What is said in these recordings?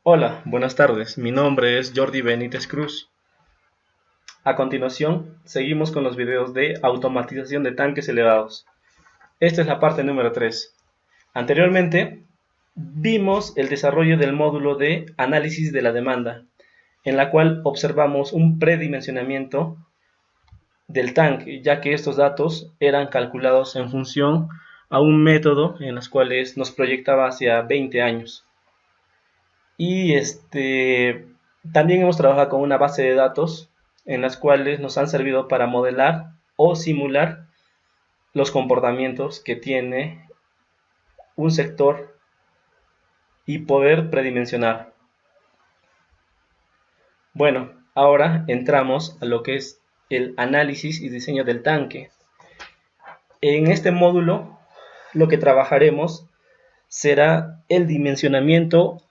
Hola, buenas tardes. Mi nombre es Jordi Benítez Cruz. A continuación, seguimos con los videos de automatización de tanques elevados. Esta es la parte número 3. Anteriormente, vimos el desarrollo del módulo de análisis de la demanda, en la cual observamos un predimensionamiento del tanque, ya que estos datos eran calculados en función a un método en los cuales nos proyectaba hacia 20 años. Y también hemos trabajado con una base de datos en las cuales nos han servido para modelar o simular los comportamientos que tiene un sector y poder predimensionar. Bueno, ahora entramos a lo que es el análisis y diseño del tanque. En este módulo lo que trabajaremos será el dimensionamiento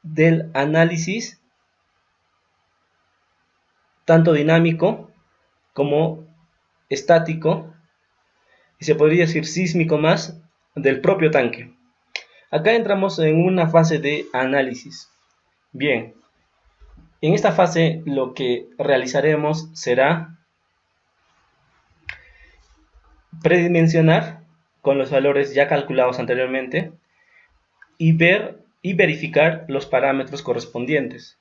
del análisis tanto dinámico como estático y se podría decir sísmico más del propio tanque. Acá entramos en una fase de análisis. Bien, en esta fase lo que realizaremos será predimensionar con los valores ya calculados anteriormente y ver y verificar los parámetros correspondientes.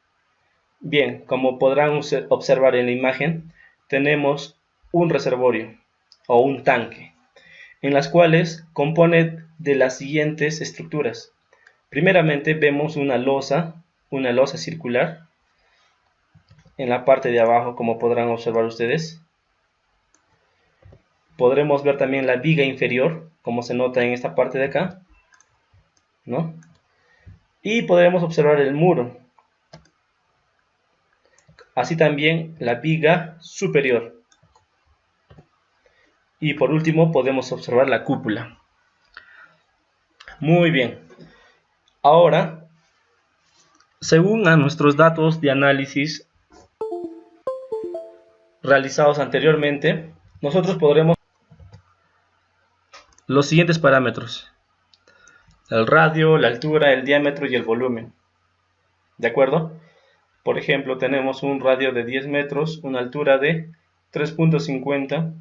Bien, como podrán observar en la imagen, tenemos un reservorio o un tanque, en las cuales compone de las siguientes estructuras. Primeramente vemos una losa circular en la parte de abajo, como podrán observar ustedes. Podremos ver también la viga inferior, como se nota en esta parte de acá, ¿no? Y podremos observar el muro. Así también la viga superior. Y por último podemos observar la cúpula. Muy bien. Ahora, según a nuestros datos de análisis realizados anteriormente, nosotros podremos los siguientes parámetros: el radio, la altura, el diámetro y el volumen. ¿De acuerdo? Por ejemplo, tenemos un radio de 10 metros, una altura de 3.50,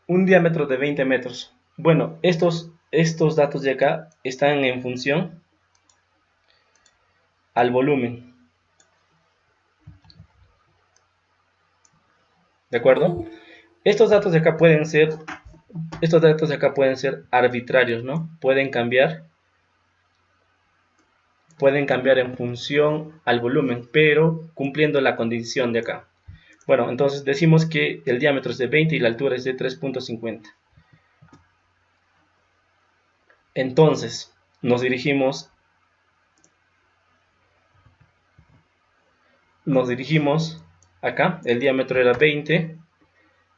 un diámetro de 20 metros. Bueno, estos datos de acá están en función al volumen. ¿De acuerdo? Estos datos de acá pueden ser arbitrarios, ¿no? Pueden cambiar en función al volumen, pero cumpliendo la condición de acá. Bueno, entonces decimos que el diámetro es de 20 y la altura es de 3.50. Entonces, nos dirigimos acá, el diámetro era 20,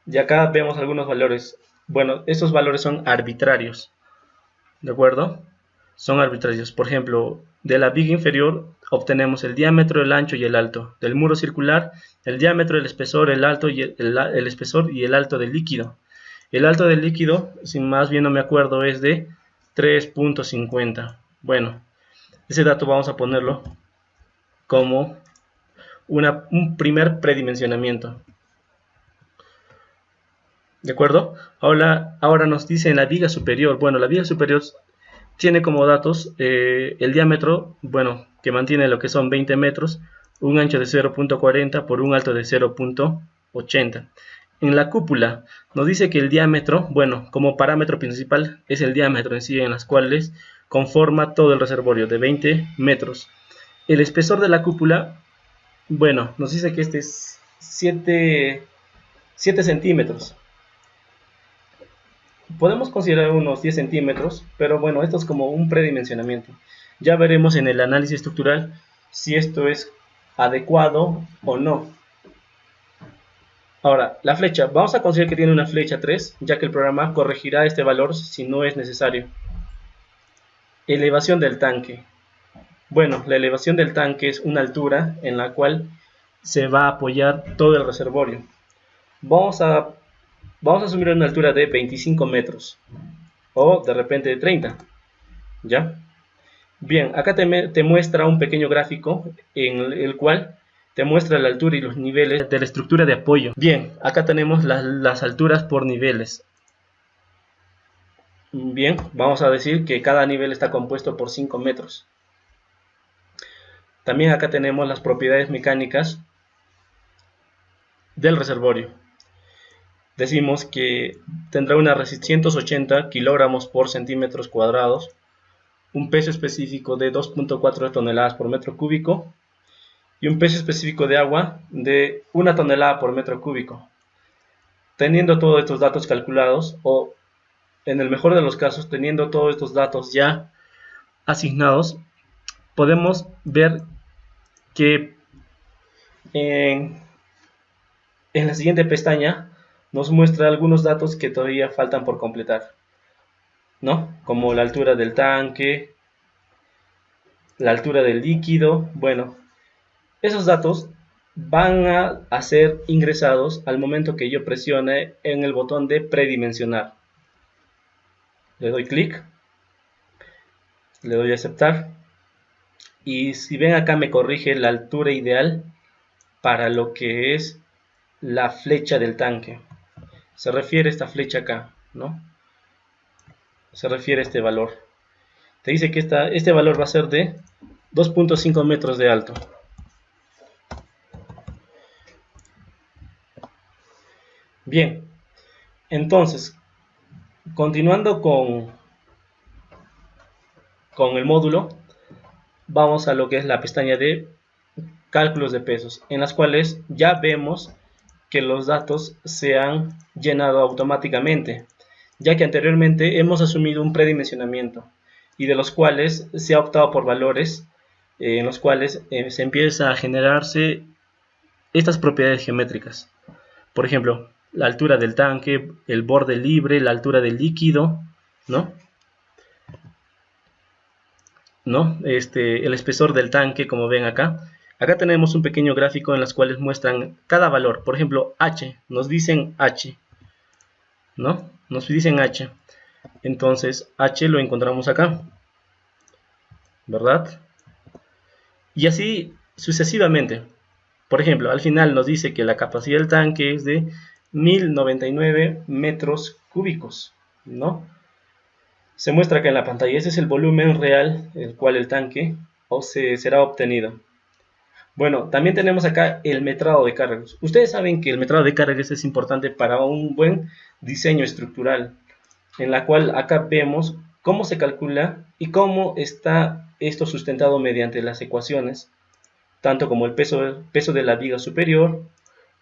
y acá vemos algunos valores. Bueno, estos valores son arbitrarios, ¿de acuerdo? Son arbitrarios. Por ejemplo, de la viga inferior obtenemos el diámetro, el ancho y el alto. Del muro circular, el diámetro, el espesor, el alto y el espesor y el alto del líquido. El alto del líquido, si más bien no me acuerdo, es de 3.50. Bueno, ese dato vamos a ponerlo como un primer predimensionamiento. ¿De acuerdo? Ahora nos dice en la viga superior. Bueno, la viga superior tiene como datos el diámetro, bueno, que mantiene lo que son 20 metros, un ancho de 0.40 por un alto de 0.80. En la cúpula nos dice que el diámetro, bueno, como parámetro principal es el diámetro en sí, en las cuales conforma todo el reservorio de 20 metros. El espesor de la cúpula, bueno, nos dice que este es 7 centímetros. Podemos considerar unos 10 centímetros, pero bueno, esto es como un predimensionamiento. Ya veremos en el análisis estructural si esto es adecuado o no. Ahora, la flecha, vamos a considerar que tiene una flecha 3, ya que el programa corregirá este valor si no es necesario. Elevación del tanque. Bueno, la elevación del tanque es una altura en la cual se va a apoyar todo el reservorio. Vamos a asumir una altura de 25 metros o de repente de 30, ¿ya? Bien, acá te muestra un pequeño gráfico en el cual te muestra la altura y los niveles de la estructura de apoyo. Bien, acá tenemos las alturas por niveles. Bien, vamos a decir que cada nivel está compuesto por 5 metros. También acá tenemos las propiedades mecánicas del reservorio. Decimos que tendrá una resistencia de 180 kilogramos por centímetros cuadrados, un peso específico de 2.4 toneladas por metro cúbico y un peso específico de agua de 1 tonelada por metro cúbico. Teniendo todos estos datos calculados, o en el mejor de los casos, teniendo todos estos datos ya asignados, podemos ver que en la siguiente pestaña nos muestra algunos datos que todavía faltan por completar, ¿no? Como la altura del tanque, la altura del líquido. Bueno, esos datos van a ser ingresados al momento que yo presione en el botón de predimensionar. Le doy clic, le doy a aceptar, y si ven acá me corrige la altura ideal para lo que es la flecha del tanque. Se refiere a esta flecha acá, ¿no? Se refiere a este valor. Te dice que este valor va a ser de 2.5 metros de alto. Bien, entonces, continuando con el módulo, vamos a lo que es la pestaña de cálculos de pesos, en las cuales ya vemos que los datos se han llenado automáticamente, ya que anteriormente hemos asumido un predimensionamiento y de los cuales se ha optado por valores en los cuales se empieza a generarse estas propiedades geométricas. Por ejemplo, la altura del tanque, el borde libre, la altura del líquido, ¿no? El espesor del tanque, como ven acá. Acá tenemos un pequeño gráfico en los cuales muestran cada valor. Por ejemplo, H, nos dicen H, ¿no? Nos dicen H. Entonces, H lo encontramos acá, ¿verdad? Y así sucesivamente. Por ejemplo, al final nos dice que la capacidad del tanque es de 1099 metros cúbicos, ¿no? Se muestra acá en la pantalla. Ese es el volumen real el cual el tanque será obtenido. Bueno, también tenemos acá el metrado de cargas. Ustedes saben que el metrado de cargas es importante para un buen diseño estructural, en la cual acá vemos cómo se calcula y cómo está esto sustentado mediante las ecuaciones, tanto como el peso de la viga superior,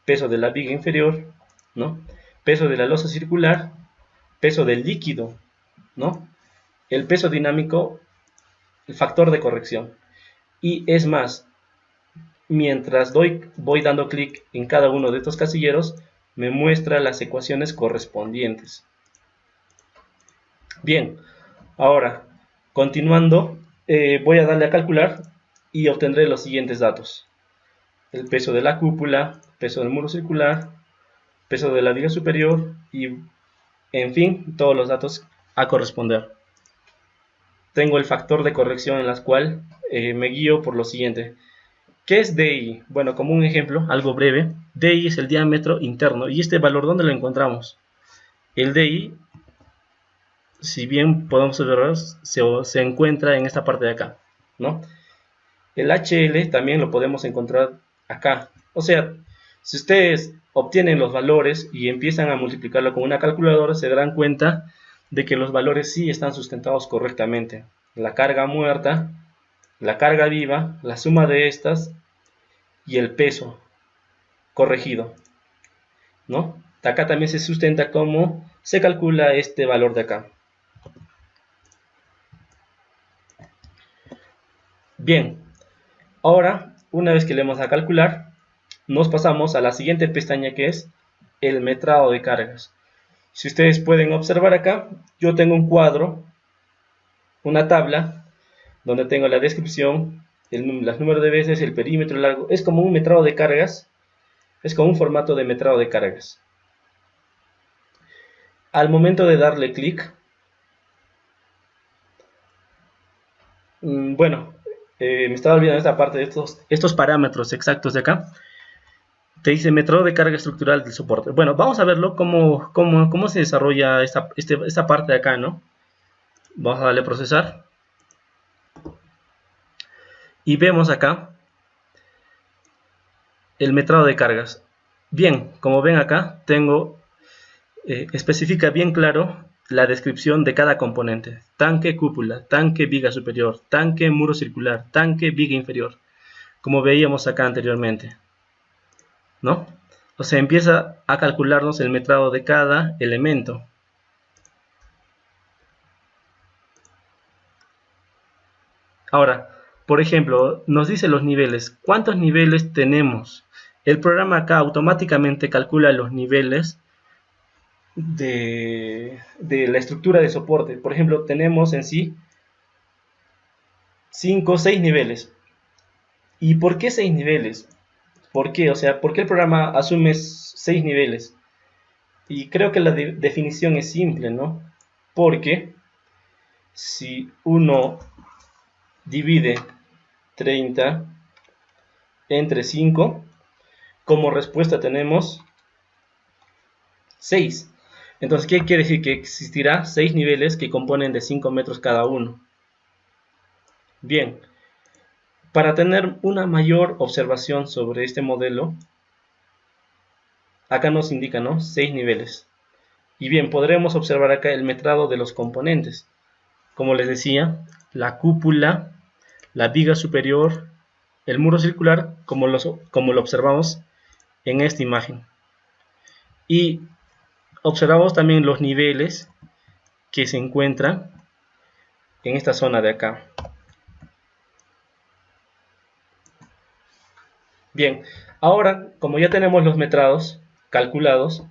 peso de la viga inferior, ¿no? Peso de la losa circular, peso del líquido, ¿no? El peso dinámico, el factor de corrección. Y es más, mientras voy dando clic en cada uno de estos casilleros, me muestra las ecuaciones correspondientes. Bien, ahora, continuando, voy a darle a calcular y obtendré los siguientes datos. El peso de la cúpula, peso del muro circular, peso de la viga superior y, en fin, todos los datos a corresponder. Tengo el factor de corrección en la cual me guío por lo siguiente. ¿Qué es DI? Bueno, como un ejemplo, algo breve, DI es el diámetro interno. ¿Y este valor dónde lo encontramos? El DI, si bien podemos observar, se encuentra en esta parte de acá, ¿no? El HL también lo podemos encontrar acá. O sea, si ustedes obtienen los valores y empiezan a multiplicarlo con una calculadora, se darán cuenta de que los valores sí están sustentados correctamente. La carga muerta, la carga viva, la suma de estas y el peso corregido, ¿no? Acá también se sustenta cómo se calcula este valor de acá. Bien, ahora, una vez que le vamos a calcular, nos pasamos a la siguiente pestaña, que es el metrado de cargas. Si ustedes pueden observar acá, yo tengo un cuadro, una tabla, donde tengo la descripción, los números de veces, el perímetro largo. Es como un metrado de cargas, es como un formato de metrado de cargas. Al momento de darle clic, Bueno, me estaba olvidando esta parte de estos parámetros exactos de acá. Te dice método de carga estructural del soporte. Bueno, vamos a verlo cómo se desarrolla esta parte de acá, ¿no? Vamos a darle a procesar. Y vemos acá el metrado de cargas. Bien, como ven acá, especifica bien claro la descripción de cada componente. Tanque cúpula, tanque viga superior, tanque muro circular, tanque viga inferior. Como veíamos acá anteriormente, ¿no? O sea, empieza a calcularnos el metrado de cada elemento. Ahora, por ejemplo, nos dice los niveles. ¿Cuántos niveles tenemos? El programa acá automáticamente calcula los niveles de la estructura de soporte. Por ejemplo, tenemos en sí 5 o 6 niveles. ¿Y por qué 6 niveles? ¿Por qué? O sea, ¿por qué el programa asume 6 niveles? Y creo que la definición es simple, ¿no? Porque si uno divide 30 entre 5, como respuesta tenemos 6. Entonces, ¿qué quiere decir? Que existirá 6 niveles que componen de 5 metros cada uno. Bien, para tener una mayor observación sobre este modelo, acá nos indica, ¿no? 6 niveles. Y bien, podremos observar acá el metrado de los componentes. Como les decía, la cúpula, la viga superior, el muro circular, como lo observamos en esta imagen. Y observamos también los niveles que se encuentran en esta zona de acá. Bien, ahora como ya tenemos los metrados calculados,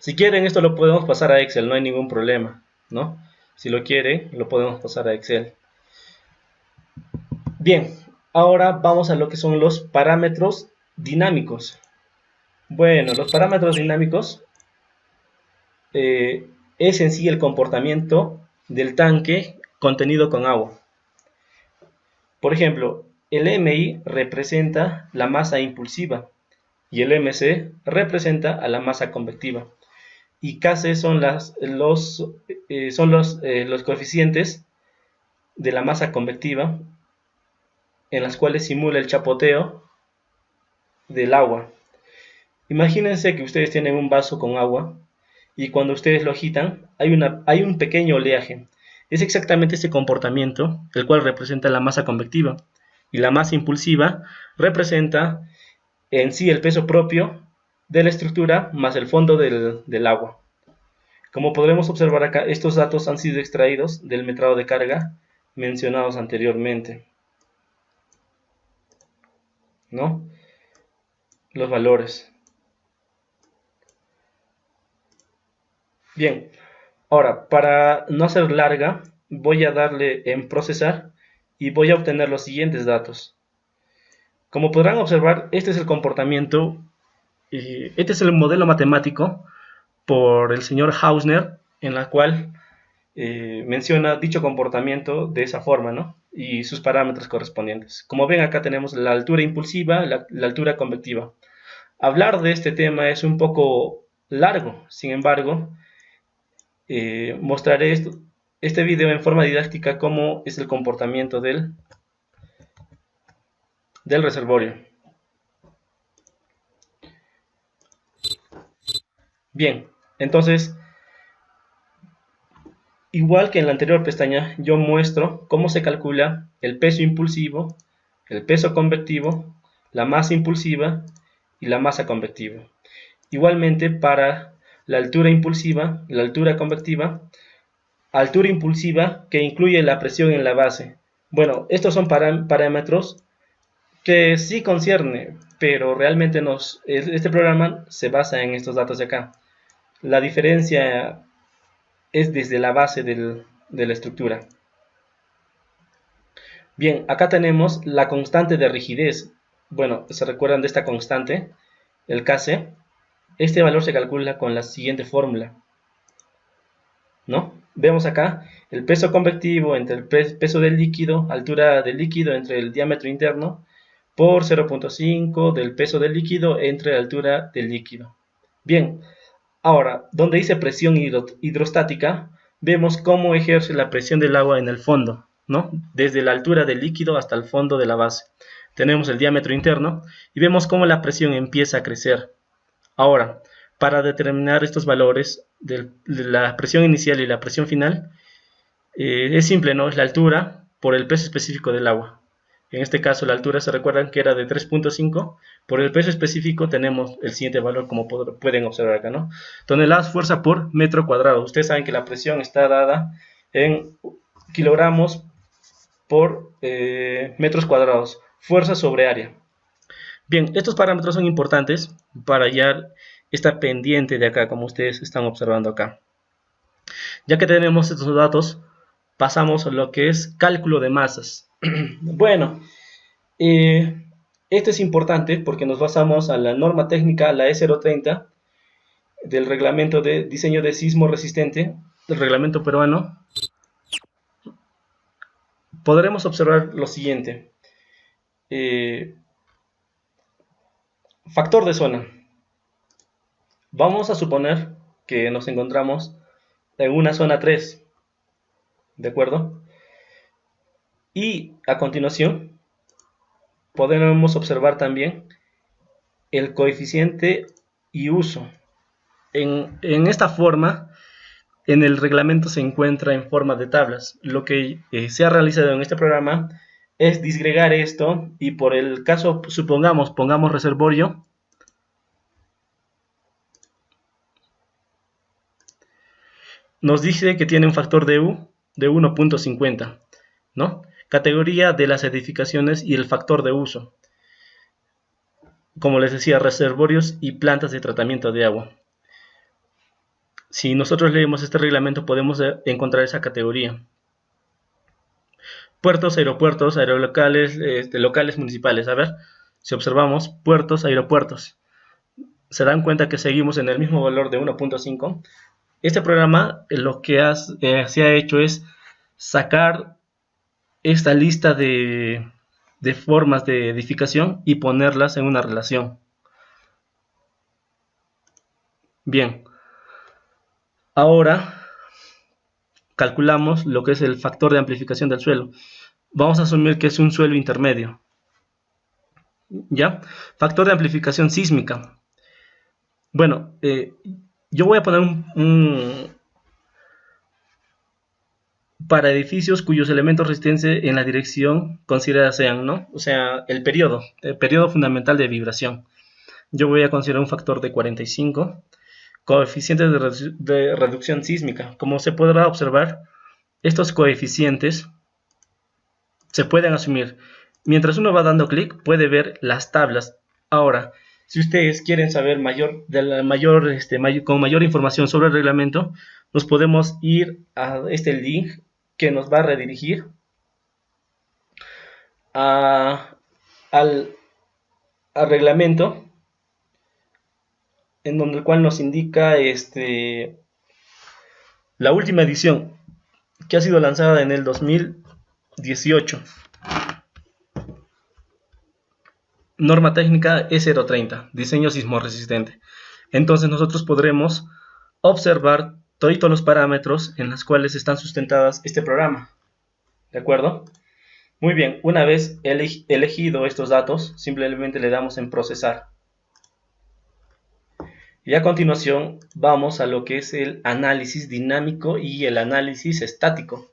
si quieren esto lo podemos pasar a Excel, no hay ningún problema, ¿no? Si lo quieren, lo podemos pasar a Excel. Bien, ahora vamos a lo que son los parámetros dinámicos. Bueno, los parámetros dinámicos es en sí el comportamiento del tanque contenido con agua. Por ejemplo, el MI representa la masa impulsiva y el MC representa a la masa convectiva. Y Kc son los coeficientes de la masa convectiva en las cuales simula el chapoteo del agua. Imagínense que ustedes tienen un vaso con agua y cuando ustedes lo agitan hay un pequeño oleaje. Es exactamente ese comportamiento el cual representa la masa convectiva, y la masa impulsiva representa en sí el peso propio de la estructura más el fondo del agua. Como podremos observar acá, estos datos han sido extraídos del metrado de carga mencionados anteriormente, ¿no? Los valores. Bien, ahora para no hacer larga, voy a darle en procesar y voy a obtener los siguientes datos. Como podrán observar, este es el comportamiento, este es el modelo matemático por el señor Hausner, en la cual menciona dicho comportamiento de esa forma, ¿no? Y sus parámetros correspondientes. Como ven, acá tenemos la altura impulsiva, la altura convectiva. Hablar de este tema es un poco largo, sin embargo, mostraré este video en forma didáctica cómo es el comportamiento del reservorio. Bien, entonces, igual que en la anterior pestaña, yo muestro cómo se calcula el peso impulsivo, el peso convectivo, la masa impulsiva y la masa convectiva. Igualmente para la altura impulsiva, la altura convectiva, altura impulsiva que incluye la presión en la base. Bueno, estos son parámetros que sí concierne, pero realmente este programa se basa en estos datos de acá. La diferencia es desde la base de la estructura. Bien, acá tenemos la constante de rigidez. Bueno, ¿se recuerdan de esta constante? El Kc. Este valor se calcula con la siguiente fórmula, ¿no? Vemos acá el peso convectivo entre el peso del líquido, altura del líquido entre el diámetro interno, por 0.5 del peso del líquido entre la altura del líquido. Bien, ahora, donde dice presión hidrostática, vemos cómo ejerce la presión del agua en el fondo, ¿no? Desde la altura del líquido hasta el fondo de la base. Tenemos el diámetro interno y vemos cómo la presión empieza a crecer. Ahora, para determinar estos valores de la presión inicial y la presión final, es simple, ¿no? Es la altura por el peso específico del agua. En este caso la altura, se recuerdan que era de 3.5, por el peso específico tenemos el siguiente valor, como pueden observar acá, ¿no? Toneladas fuerza por metro cuadrado. Ustedes saben que la presión está dada en kilogramos por metros cuadrados, fuerza sobre área. Bien, estos parámetros son importantes para hallar esta pendiente de acá, como ustedes están observando acá. Ya que tenemos estos datos, pasamos a lo que es cálculo de masas. Bueno, esto es importante porque nos basamos a la norma técnica, la E030, del reglamento de diseño de sismo resistente, del reglamento peruano. Podremos observar lo siguiente. Factor de zona. Vamos a suponer que nos encontramos en una zona 3, ¿de acuerdo? Y a continuación podemos observar también el coeficiente y uso. En esta forma, en el reglamento se encuentra en forma de tablas. Lo que se ha realizado en este programa es disgregar esto y por el caso, pongamos reservorio. Nos dice que tiene un factor de U de 1.50, ¿no? Categoría de las edificaciones y el factor de uso. Como les decía, reservorios y plantas de tratamiento de agua. Si nosotros leemos este reglamento podemos encontrar esa categoría. Puertos, aeropuertos, aerolocales, locales municipales. A ver, si observamos puertos, aeropuertos, se dan cuenta que seguimos en el mismo valor de 1.5. Este programa lo que se ha hecho es sacar esta lista de formas de edificación y ponerlas en una relación. Bien, ahora calculamos lo que es el factor de amplificación del suelo. Vamos a asumir que es un suelo intermedio. ¿Ya? Factor de amplificación sísmica. Bueno, yo voy a poner para edificios cuyos elementos de resistencia en la dirección considerada sean, ¿no? O sea, el periodo fundamental de vibración. Yo voy a considerar un factor de 45. Coeficientes de reducción sísmica. Como se podrá observar, estos coeficientes se pueden asumir. Mientras uno va dando clic, puede ver las tablas. Ahora, si ustedes quieren saber con mayor información sobre el reglamento, nos podemos ir a este link que nos va a redirigir al reglamento, en donde el cual nos indica la última edición que ha sido lanzada en el 2018. Norma técnica E030, diseño sismo resistente. Entonces nosotros podremos observar todos los parámetros en los cuales están sustentadas este programa. ¿De acuerdo? Muy bien, una vez elegido estos datos, simplemente le damos en procesar. Y a continuación vamos a lo que es el análisis dinámico y el análisis estático.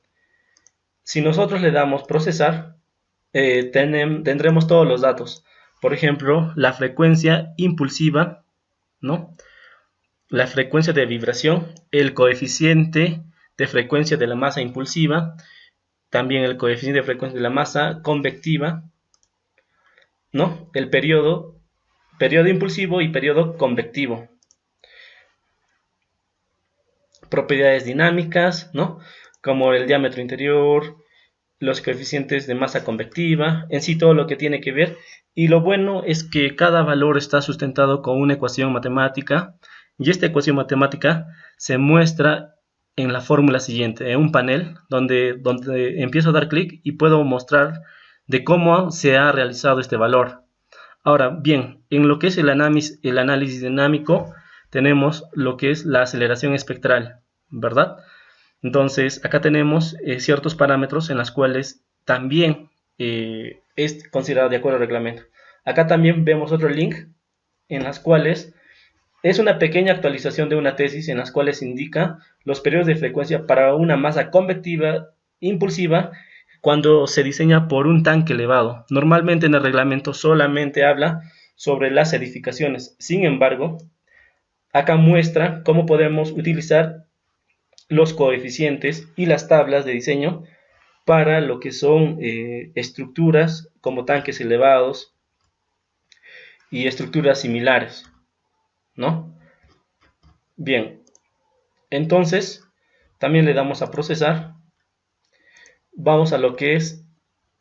Si nosotros le damos procesar, tendremos todos los datos. Por ejemplo, la frecuencia impulsiva, ¿no? La frecuencia de vibración, el coeficiente de frecuencia de la masa impulsiva, también el coeficiente de frecuencia de la masa convectiva, ¿no? El periodo impulsivo y periodo convectivo. Propiedades dinámicas, ¿no? Como el diámetro interior, los coeficientes de masa convectiva, en sí todo lo que tiene que ver. Y lo bueno es que cada valor está sustentado con una ecuación matemática, y esta ecuación matemática se muestra en la fórmula siguiente, en un panel donde empiezo a dar clic y puedo mostrar de cómo se ha realizado este valor. Ahora bien, en lo que es el análisis dinámico, tenemos lo que es la aceleración espectral, ¿verdad? Entonces, acá tenemos ciertos parámetros en los cuales también es considerado de acuerdo al reglamento. Acá también vemos otro link en las cuales es una pequeña actualización de una tesis en las cuales indica los periodos de frecuencia para una masa convectiva impulsiva cuando se diseña por un tanque elevado. Normalmente en el reglamento solamente habla sobre las edificaciones. Sin embargo, acá muestra cómo podemos utilizar los coeficientes y las tablas de diseño para lo que son estructuras como tanques elevados y estructuras similares, ¿no? Bien, entonces también le damos a procesar. Vamos a lo que es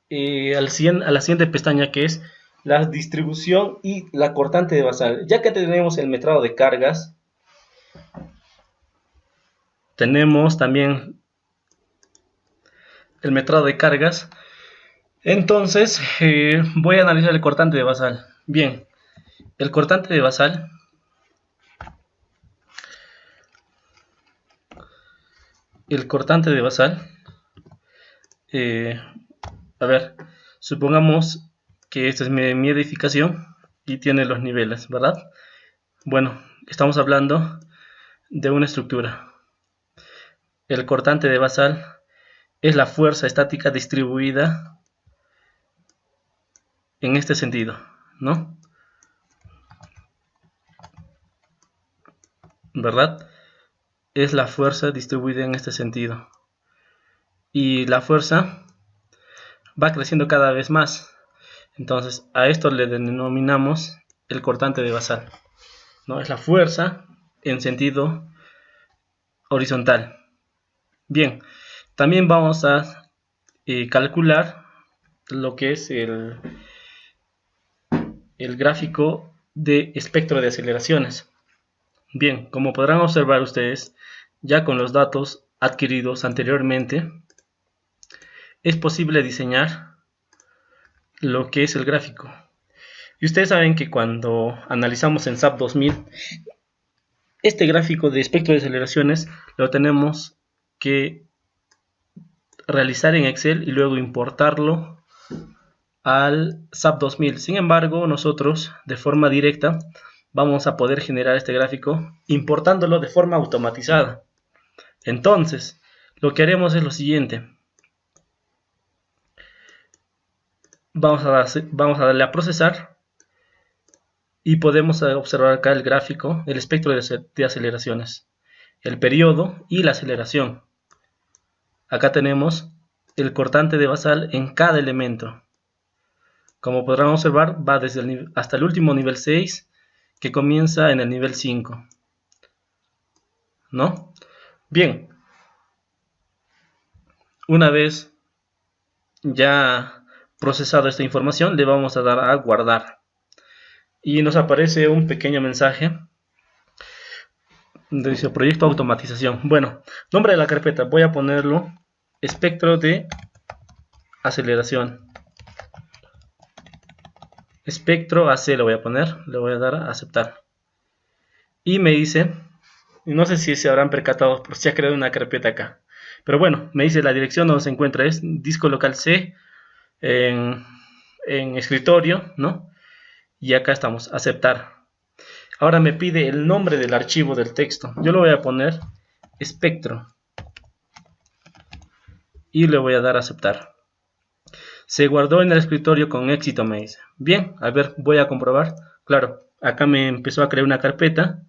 a la siguiente pestaña, que es la distribución y la cortante de basal. Ya que tenemos el metrado de cargas, tenemos también el metrado de cargas. Entonces voy a analizar el cortante de basal. Bien, el cortante de basal a ver, supongamos que esta es mi edificación y tiene los niveles, ¿verdad? Bueno, estamos hablando de una estructura. El cortante de basal es la fuerza estática distribuida en este sentido, ¿no? ¿Verdad? Es la fuerza distribuida en este sentido. Y la fuerza va creciendo cada vez más. Entonces a esto le denominamos el cortante de basal, ¿no? Es la fuerza en sentido horizontal. Bien, también vamos a calcular lo que es el gráfico de espectro de aceleraciones. Bien, como podrán observar ustedes, ya con los datos adquiridos anteriormente, es posible diseñar lo que es el gráfico. Y ustedes saben que cuando analizamos en SAP 2000, este gráfico de espectro de aceleraciones lo tenemos que realizar en Excel y luego importarlo al SAP 2000. Sin embargo, nosotros de forma directa vamos a poder generar este gráfico importándolo de forma automatizada. Entonces, lo que haremos es lo siguiente. Vamos a darle a procesar y podemos observar acá el gráfico, el espectro de aceleraciones, el periodo y la aceleración. Acá tenemos el cortante de basal en cada elemento. Como podrán observar, va desde hasta el último nivel 6, que comienza en el nivel 5, ¿no? Bien, una vez ya procesado esta información, le vamos a dar a guardar y nos aparece un pequeño mensaje. Dice proyecto automatización. Bueno, nombre de la carpeta voy a ponerlo espectro de aceleración. Espectro AC lo voy a poner, le voy a dar a aceptar. Y me dice, no sé si se habrán percatado, pero se ha creado una carpeta acá. Pero bueno, me dice la dirección donde se encuentra es disco local C en escritorio, ¿no? Y acá estamos, aceptar. Ahora me pide el nombre del archivo del texto. Yo lo voy a poner espectro. Y le voy a dar a aceptar. Se guardó en el escritorio con éxito, me dice. Bien, a ver, voy a comprobar. Claro, acá me empezó a crear una carpeta.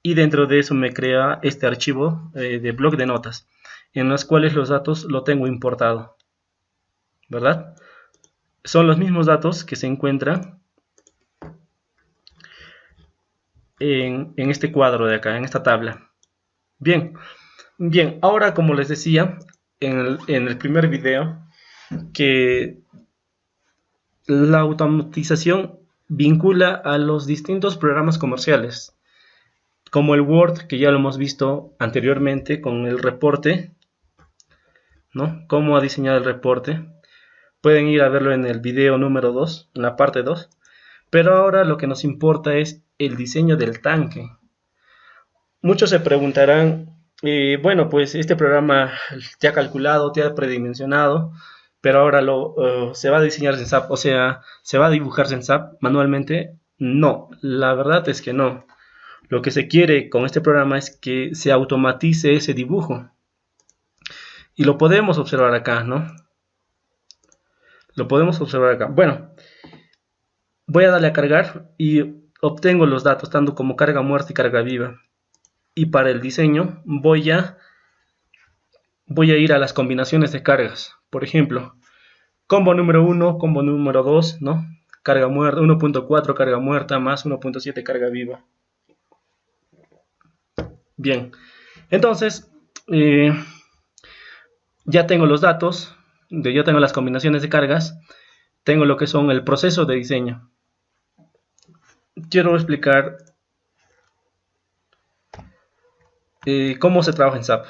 Y dentro de eso me crea este archivo de bloc de notas, en los cuales los datos lo tengo importado, ¿verdad? Son los mismos datos que se encuentran en este cuadro de acá, en esta tabla. Bien, ahora como les decía en el primer video, que la automatización vincula a los distintos programas comerciales. como el Word, que ya lo hemos visto anteriormente con el reporte, ¿no? Cómo ha diseñado el reporte. Pueden ir a verlo en el video número 2, en la parte 2. Pero ahora lo que nos importa es el diseño del tanque. Muchos se preguntarán, bueno, pues este programa ya calculado, ya predimensionado, pero ahora se va a diseñar en SAP, o sea, ¿se va a dibujar en SAP manualmente? No, la verdad es que no. Lo que se quiere con este programa es que se automatice ese dibujo. Y lo podemos observar acá, ¿no? Lo podemos observar acá. Bueno, voy a darle a cargar y obtengo los datos, tanto como carga muerta y carga viva. Y para el diseño voy a ir a las combinaciones de cargas. Por ejemplo, combo número 1, combo número 2, ¿no? Carga muerta, 1.4 carga muerta más 1.7 carga viva. Bien, entonces ya tengo los datos, ya tengo las combinaciones de cargas, tengo lo que son el proceso de diseño. Quiero explicar cómo se trabaja en SAP.